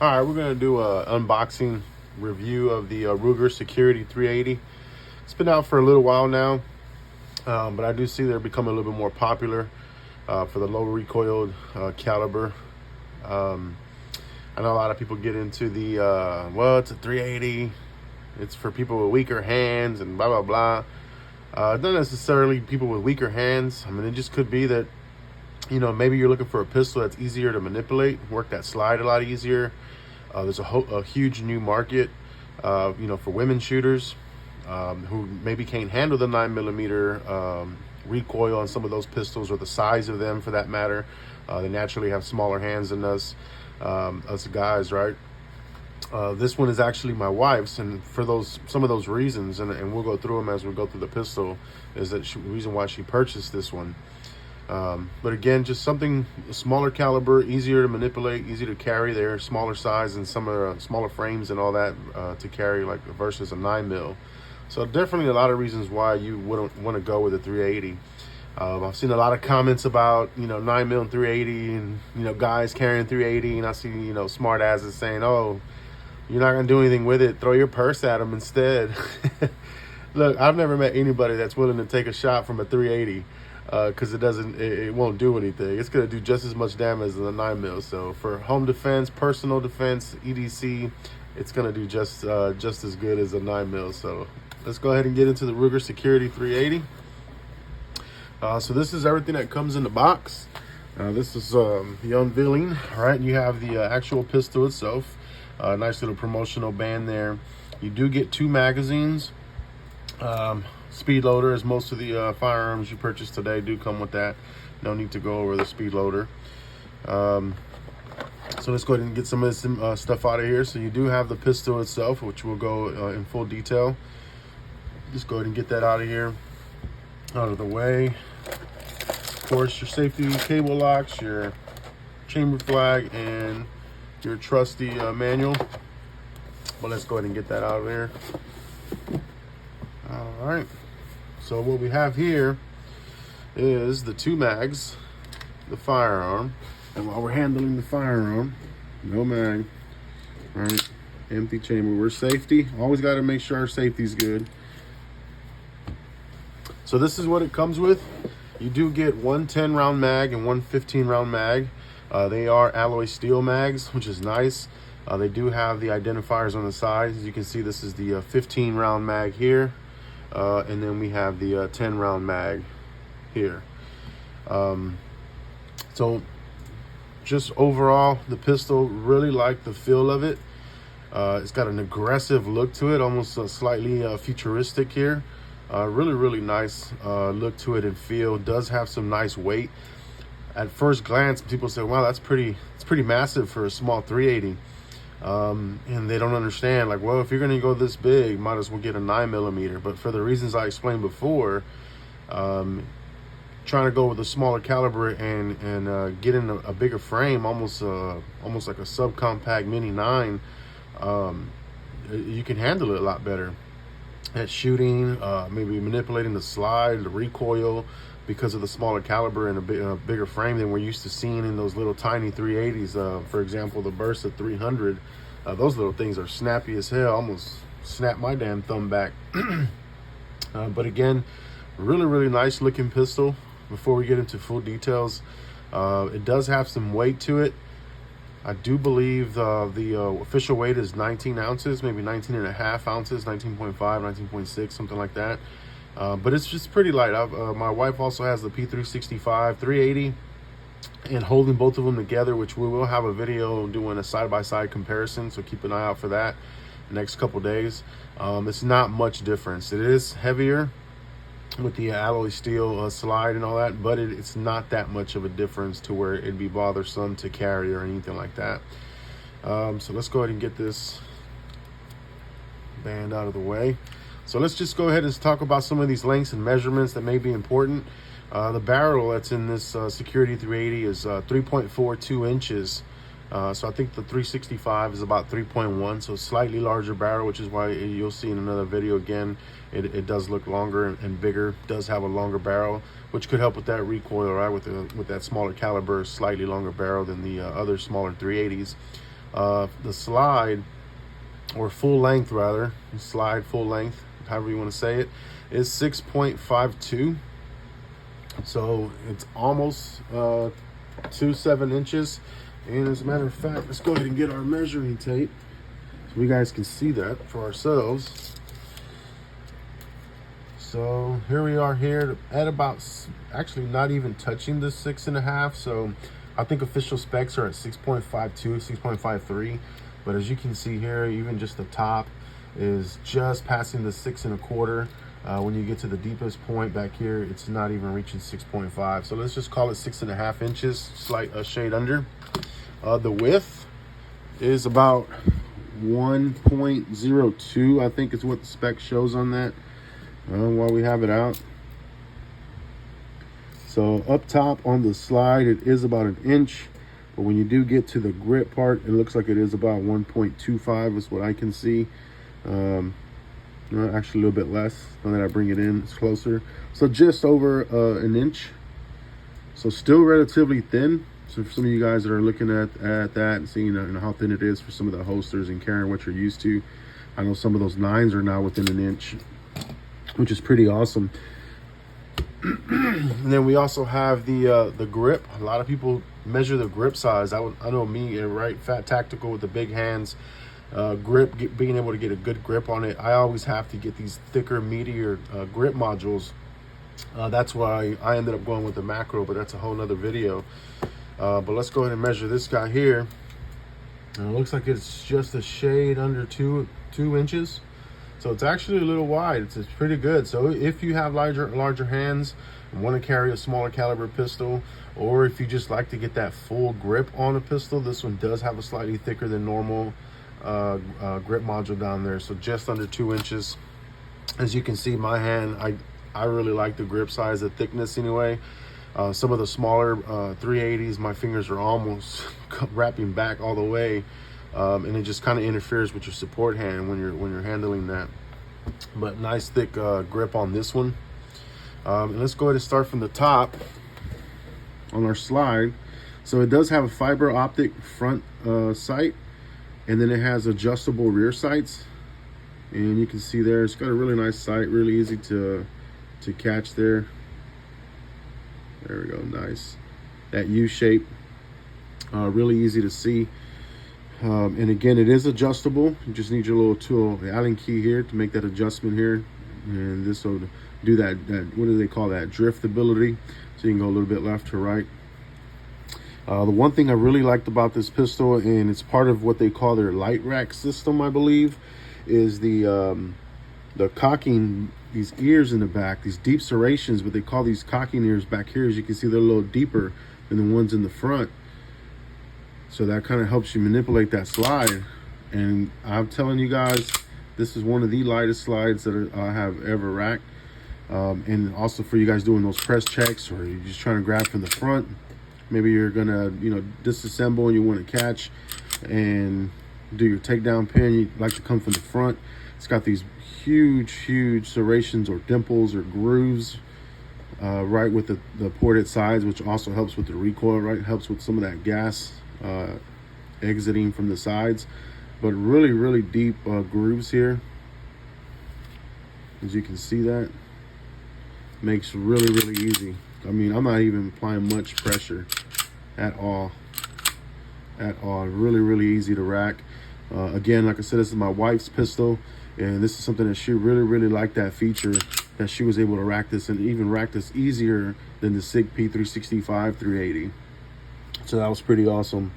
All right, we're gonna do a unboxing review of the Ruger Security 380. It's been out for a little while now, but I do see they're becoming a little bit more popular for the low recoiled caliber. I know a lot of people get into the well, it's a 380. It's for people with weaker hands and blah blah blah. Not necessarily people with weaker hands. I mean, it just could be that, you know, maybe you're looking for a pistol that's easier to manipulate, work that slide a lot easier. There's a huge new market, you know, for women shooters who maybe can't handle the 9mm recoil on some of those pistols, or the size of them for that matter. They naturally have smaller hands than us guys, right? This one is actually my wife's, and for some of those reasons, and we'll go through them as we go through the pistol, is that the reason why she purchased this one. But again, just something smaller caliber, easier to manipulate, easy to carry. They're smaller size and some are smaller frames and all that to carry, like versus a 9mm. So definitely a lot of reasons why you wouldn't want to go with a 380. I've seen a lot of comments about, you know, 9mm and 380, and, you know, guys carrying 380, and I see, you know, smart asses saying, oh, you're not gonna do anything with it, throw your purse at them instead. Look, I've never met anybody that's willing to take a shot from a 380. Because it won't do anything. It's gonna do just as much damage as a 9mm. So for home defense, personal defense, EDC, it's gonna do just as good as a 9mm. So let's go ahead and get into the Ruger Security 380. So this is everything that comes in the box. This is the unveiling. All right, you have the actual pistol itself. Nice little promotional band there. You do get 2 magazines. Speed loader, as most of the firearms you purchase today do come with that. No need to go over the speed loader. So let's go ahead and get some of this stuff out of here. So you do have the pistol itself, which will go in full detail. Just go ahead and get that out of here, out of the way. Of course, your safety cable locks, your chamber flag, and your trusty manual. But let's go ahead and get that out of there. All right, so what we have here is the 2 mags, the firearm, and while we're handling the firearm, no mag, all right, empty chamber. We're safety, always got to make sure our safety's good. So this is what it comes with. You do get one 10-round mag and one 15-round mag. They are alloy steel mags, which is nice. They do have the identifiers on the side. As you can see, this is the 15-round mag here. And then we have the 10-round mag here. So just overall, the pistol, really like the feel of it. It's got an aggressive look to it, almost slightly futuristic here. Really nice look to it and feel. Does have some nice weight. At first glance, people say, wow, it's pretty massive for a small 380. And they don't understand, like, well, if you're going to go this big, might as well get a 9mm. But for the reasons I explained before, trying to go with a smaller caliber and get in a bigger frame, almost like a subcompact mini 9, you can handle it a lot better at shooting, maybe manipulating the slide, the recoil, because of the smaller caliber and a bigger frame than we're used to seeing in those little tiny 380s. For example, the Burst at 300, those little things are snappy as hell, almost snap my damn thumb back. But again, really nice looking pistol. Before we get into full details, it does have some weight to it. I do believe the official weight is 19 ounces, maybe 19 and a half ounces, 19.5, 19.6, something like that. But it's just pretty light. My wife also has the P365 380, and holding both of them together, which we will have a video doing a side-by-side comparison, so keep an eye out for that the next couple days. It's not much difference. It is heavier with the alloy steel slide and all that, but it's not that much of a difference to where it'd be bothersome to carry or anything like that. So let's go ahead and get this band out of the way. So let's just go ahead and talk about some of these lengths and measurements that may be important. The barrel that's in this Security 380 is 3.42 inches. So I think the 365 is about 3.1, so slightly larger barrel, which is why you'll see in another video again, it does look longer and bigger, does have a longer barrel, which could help with that recoil, right? With that smaller caliber, slightly longer barrel than the other smaller 380s. The slide, or full length rather, slide full length, however you want to say it, is 6.52. So it's almost 2.7 inches. And as a matter of fact, let's go ahead and get our measuring tape so we guys can see that for ourselves. So here we are here at about, actually not even touching the 6.5. So I think official specs are at 6.52, 6.53. But as you can see here, even just the top is just passing the 6.25. When you get to the deepest point back here, it's not even reaching 6.5. So let's just call it 6.5 inches, slight shade under. The width is about 1.02, I think is what the spec shows on that, while we have it out. So up top on the slide, it is about 1 inch. But when you do get to the grip part, it looks like it is about 1.25 is what I can see. Actually a little bit less. Now that I bring it in, it's closer. So just over 1 inch. So still relatively thin. So for some of you guys that are looking at that and seeing how thin it is for some of the holsters and carrying what you're used to, I know some of those 9s are now within 1 inch, which is pretty awesome. And then we also have the grip. A lot of people measure the grip size. I know me, right? Fat Tactical with the big hands. Grip, being able to get a good grip on it. I always have to get these thicker, meatier grip modules. That's why I ended up going with the macro, but that's a whole nother video. But let's go ahead and measure this guy here. And it looks like it's just a shade under two inches. So it's actually a little wide. It's pretty good. So if you have larger hands and want to carry a smaller caliber pistol, or if you just like to get that full grip on a pistol, this one does have a slightly thicker than normal grip module down there. So just under 2 inches. As you can see, my hand, I really like the grip size, the thickness anyway. Some of the smaller 380s, my fingers are almost wrapping back all the way. And it just kind of interferes with your support hand when you're handling that. But nice thick grip on this one. And let's go ahead and start from the top on our slide. So it does have a fiber optic front sight, and then it has adjustable rear sights. And you can see there, it's got a really nice sight, really easy to catch there. There we go, nice. That U shape, really easy to see. And again, it is adjustable. You just need your little tool, the Allen key here, to make that adjustment here. And this will do that what do they call that? Drift ability. So you can go a little bit left to right. The one thing I really liked about this pistol, and it's part of what they call their Lite rack system, I believe, is the cocking, these ears in the back, these deep serrations, but they call these cocking ears back here. As you can see, they're a little deeper than the ones in the front. So that kind of helps you manipulate that slide. And I'm telling you guys, this is one of the lightest slides that I have ever racked. And also for you guys doing those press checks, or you're just trying to grab from the front. Maybe you're gonna, disassemble and you want to catch and do your takedown pin. You like to come from the front. It's got these huge serrations or dimples or grooves right with the ported sides, which also helps with the recoil, right? Helps with some of that gas exiting from the sides. But really deep grooves here. As you can see, that makes really easy. I mean, I'm not even applying much pressure at all. Really easy to rack. Again, like I said, this is my wife's pistol, and this is something that she really liked, that feature, that she was able to rack this, and even rack this easier than the SIG P365 380. So that was pretty awesome.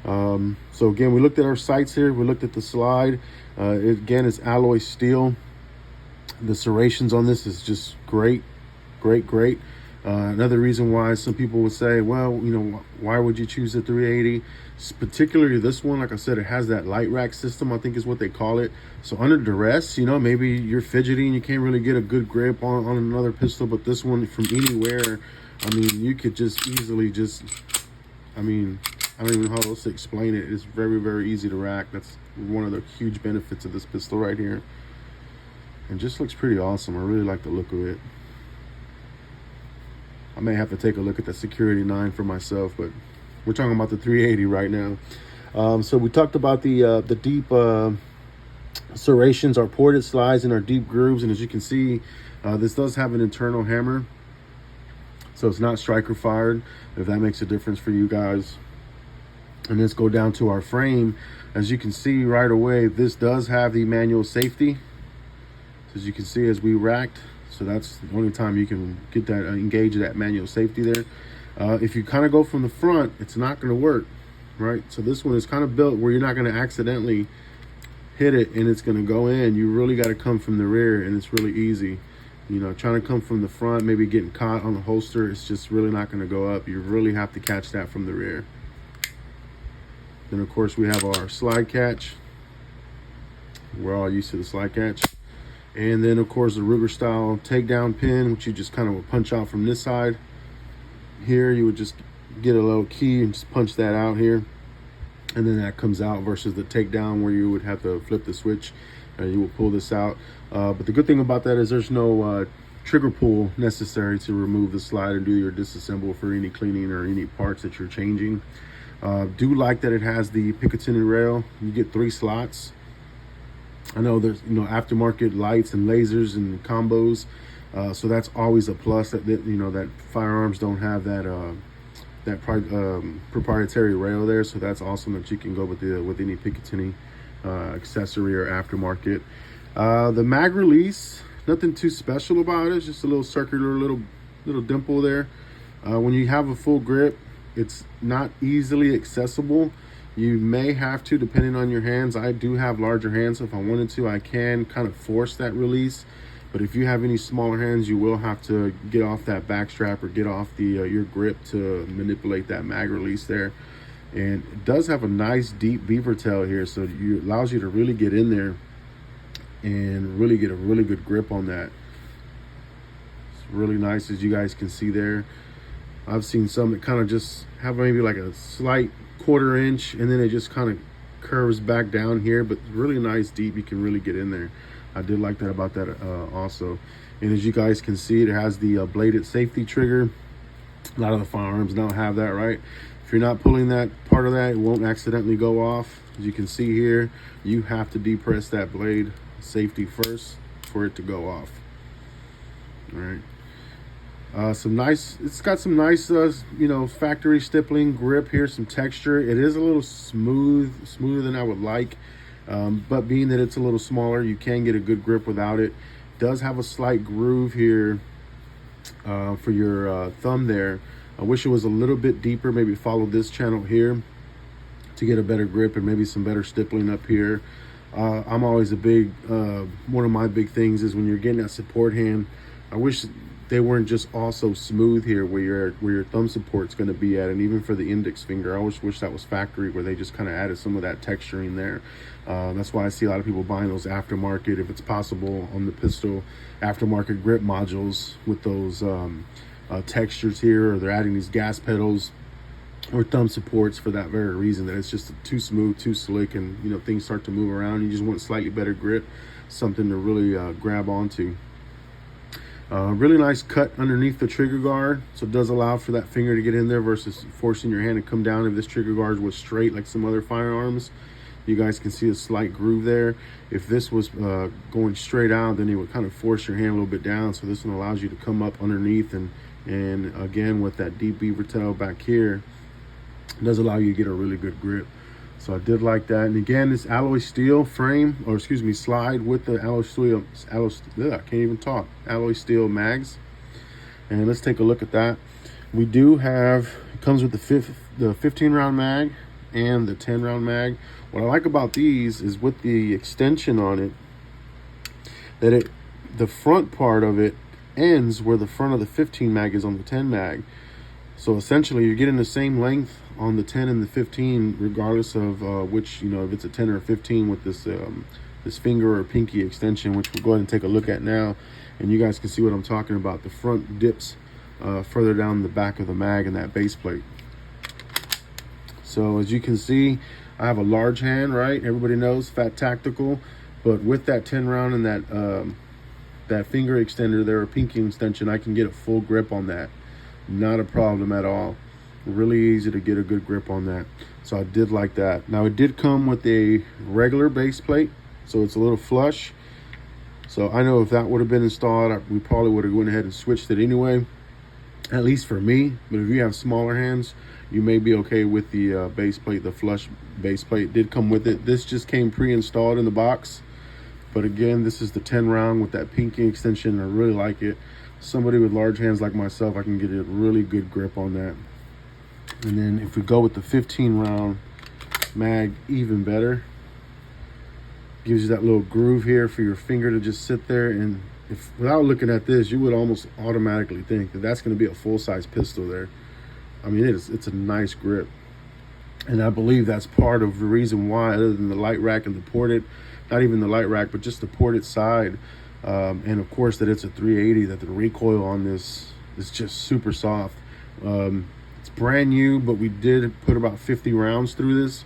So again, we looked at our sights here. We looked at the slide. Again, it's alloy steel. The serrations on this is just great. Another reason why some people would say, well, why would you choose the 380? Particularly this one, like I said, it has that light rack system, I think is what they call it. So under duress, maybe you're fidgeting, you can't really get a good grip on another pistol, but this one from anywhere, I mean, you could just easily I don't even know how else to explain it. It's very easy to rack. That's one of the huge benefits of this pistol right here. And just looks pretty awesome. I really like the look of it. I may have to take a look at the Security 9 for myself, but we're talking about the 380 right now. So we talked about the deep serrations, our ported slides, and our deep grooves. And as you can see, this does have an internal hammer, so it's not striker fired, if that makes a difference for you guys. And let's go down to our frame. As you can see right away, this does have the manual safety. So as you can see, as we racked, so that's the only time you can get that engage that manual safety there. If you kind of go from the front, it's not going to work, right? So this one is kind of built where you're not going to accidentally hit it and it's going to go in. You really got to come from the rear, and it's really easy. You know, trying to come from the front, maybe getting caught on the holster, it's just really not going to go up. You really have to catch that from the rear. Then of course we have our slide catch. We're all used to the slide catch. And then of course the Ruger style takedown pin, which you just kind of would punch out from this side. Here you would just get a little key and just punch that out here. And then that comes out, versus the takedown where you would have to flip the switch. You will pull this out. But the good thing about that is there's no trigger pull necessary to remove the slide and do your disassemble for any cleaning or any parts that you're changing. Do like that it has the Picatinny Rail. You get 3 slots. I know there's aftermarket lights and lasers and combos, so that's always a plus. That firearms don't have that proprietary rail there, so that's awesome that you can go with any Picatinny accessory or aftermarket. The mag release, nothing too special about it. It's just a little circular little dimple there. When you have a full grip, it's not easily accessible. You may have to, depending on your hands. I do have larger hands, so if I wanted to, I can kind of force that release. But if you have any smaller hands, you will have to get off that back strap or get off your grip to manipulate that mag release there. And it does have a nice deep beaver tail here, so it allows you to really get in there and really get a really good grip on that. It's really nice, as you guys can see there. I've seen some that kind of just have maybe like a slight 1/4 inch, and then it just kind of curves back down here, but really nice deep. You can really get in there. I did like that about that also. And as you guys can see, it has the bladed safety trigger. A lot of the firearms don't have that, right? If you're not pulling that part of that, it won't accidentally go off. As you can see here, you have to depress that blade safety first for it to go off. All right. It's got some nice, factory stippling grip here, some texture. It is a little smoother than I would like. But being that it's a little smaller, you can get a good grip without it. It does have a slight groove here for your thumb there. I wish it was a little bit deeper. Maybe follow this channel here to get a better grip and maybe some better stippling up here. I'm always one of my big things is when you're getting that support hand, I wish they weren't just all so smooth here where your thumb support's going to be at, and even for the index finger, I always wish that was factory, where they just kind of added some of that texturing there. That's why I see a lot of people buying those aftermarket, if it's possible, on the pistol, aftermarket grip modules with those textures here, or they're adding these gas pedals or thumb supports for that very reason, that it's just too smooth, too slick, and things start to move around. You just want slightly better grip, something to really grab onto. Really nice cut underneath the trigger guard, so it does allow for that finger to get in there versus forcing your hand to come down. If this trigger guard was straight like some other firearms, you guys can see a slight groove there. If this was going straight out, then it would kind of force your hand a little bit down. So this one allows you to come up underneath, and again with that deep beaver tail back here, it does allow you to get a really good grip. So I did like that. And again, this alloy steel frame, or excuse me, slide with the alloy steel mags. And let's take a look at that. We do have, it comes with the 15 round mag and the 10 round mag. What I like about these is with the extension on it, that the front part of it ends where the front of the 15 mag is on the 10 mag. So essentially you're getting the same length on the 10 and the 15, regardless of which, if it's a 10 or a 15 with this finger or pinky extension, which we'll go ahead and take a look at now. And you guys can see what I'm talking about. The front dips further down the back of the mag and that base plate. So as you can see, I have a large hand, right? Everybody knows Fat Tactical, but with that 10 round and that finger extender there, or pinky extension, I can get a full grip on that. Not a problem at all. Really easy to get a good grip on that. So I did like that. Now it did come with a regular base plate, so it's a little flush. So I know if that would have been installed, we probably would have went ahead and switched it anyway, at least for me. But if you have smaller hands, you may be okay with the base plate. The flush base plate did come with it. This just came pre-installed in the box. But again, this is the 10 round with that pinky extension. I really like it. Somebody with large hands like myself, I can get a really good grip on that. And then if we go with the 15 round mag, even better. Gives you that little groove here for your finger to just sit there. And if without looking at this, you would almost automatically think that that's going to be a full-size pistol there. I mean, it's a nice grip. And I believe that's part of the reason why, other than the light rack and the ported, not even the light rack, but just the ported side. And of course that it's a 380, that the recoil on this is just super soft. It's brand new, but we did put about 50 rounds through this,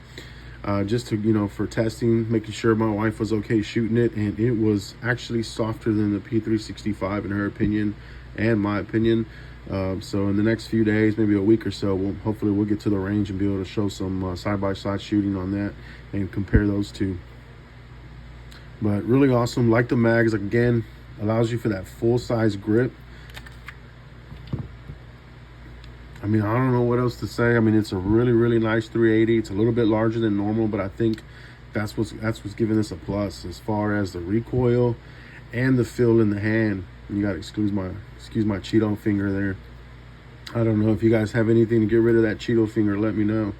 just to, you know, for testing, making sure my wife was okay shooting it. And it was actually softer than the P365 in her opinion and my opinion. So in the next few days, maybe a week or so, hopefully we'll get to the range and be able to show some side-by-side shooting on that and compare those two. But really awesome. Like the mags, again, allows you for that full-size grip. I mean, I don't know what else to say. I mean, it's a really, really nice 380. It's a little bit larger than normal, but I think that's what's giving this a plus as far as the recoil and the feel in the hand. You got to excuse my Cheeto finger there. I don't know if you guys have anything to get rid of that Cheeto finger. Let me know.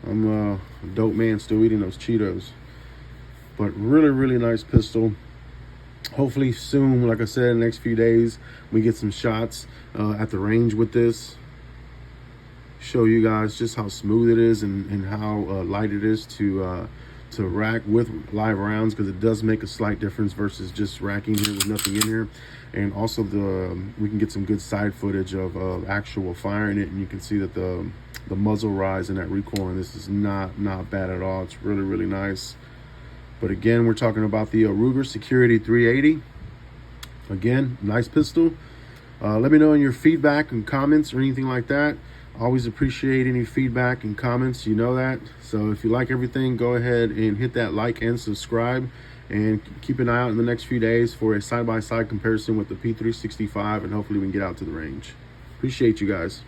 I'm a dope man still eating those Cheetos. But really, really nice pistol. Hopefully soon, like I said, in the next few days, we get some shots at the range with this. Show you guys just how smooth it is and how light it is to rack with live rounds, because it does make a slight difference versus just racking here with nothing in here. And also we can get some good side footage of actual firing it, and you can see that the muzzle rise and that recoil on this is not bad at all. It's really, really nice. But again, we're talking about the Ruger Security 380. Again, nice pistol. Let me know in your feedback and comments or anything like that. Always appreciate any feedback and comments, you know that. So if you like everything, go ahead and hit that like and subscribe, and keep an eye out in the next few days for a side-by-side comparison with the P365, and hopefully we can get out to the range. Appreciate you guys.